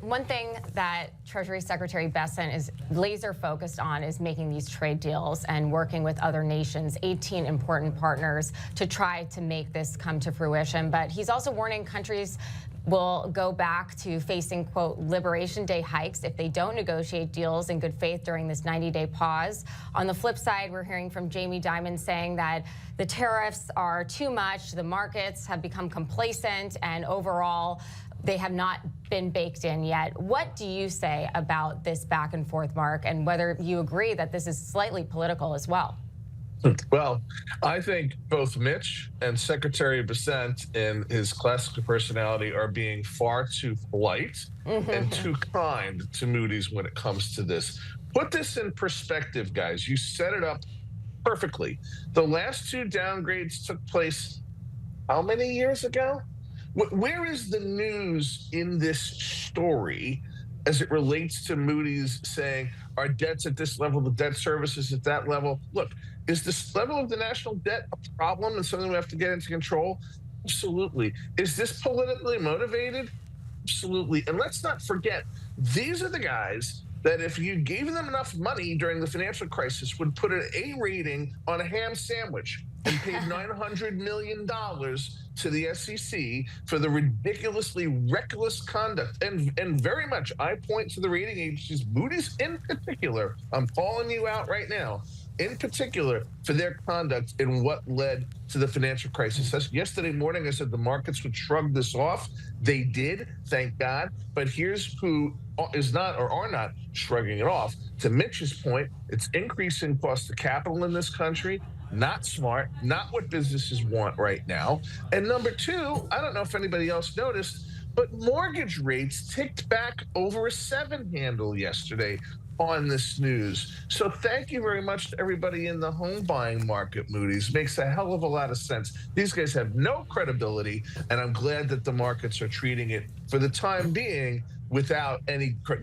one thing that Treasury Secretary Bessent is laser focused on is making these trade deals and working with other nations, 18 important partners, to try to make this come to fruition. But he's also warning countries will go back to facing, quote, Liberation Day hikes if they don't negotiate deals in good faith during this 90-day pause. On the flip side, we're hearing from Jamie Dimon saying that the tariffs are too much, the markets have become complacent, and overall, they have not been baked in yet. What do you say about this back and forth, Marc, and whether you agree that this is slightly political as well? Well, I think both Mitch and Secretary Bessent, in his classic personality, are being far too polite and too kind to Moody's when it comes to this. Put this in perspective, guys. You set it up perfectly. The last two downgrades took place how many years ago? Where is the news in this story as it relates to Moody's saying our debt's at this level, the debt service is at that level? Look, is this level of the national debt a problem and something we have to get into control? Absolutely. Is this politically motivated? Absolutely. And let's not forget, these are the guys that if you gave them enough money during the financial crisis would put an A rating on a ham sandwich and paid $900 million to the SEC for the ridiculously reckless conduct. And very much, I point to the rating agencies, Moody's in particular, I'm calling you out right now, in particular for their conduct in what led to the financial crisis. Yesterday morning, I said the markets would shrug this off. They did, thank God. But here's who is not or are not shrugging it off. To Mitch's point, it's increasing cost of capital in this country. Not smart, not what businesses want right now. And number two, I don't know if anybody else noticed, but mortgage rates ticked back over a 7 handle yesterday on this news. So thank you very much to everybody in the home buying market, Moody's. Makes a hell of a lot of sense. These guys have no credibility, and I'm glad that the markets are treating it for the time being without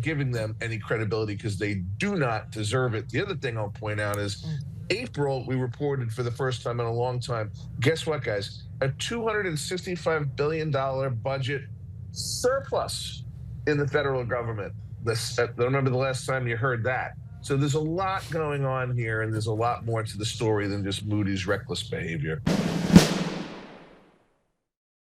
giving them any credibility, because they do not deserve it. The other thing I'll point out is April, we reported for the first time in a long time, guess what, guys? A $265 billion budget surplus in the federal government. I remember the last time you heard that. So there's a lot going on here, and there's a lot more to the story than just Moody's reckless behavior.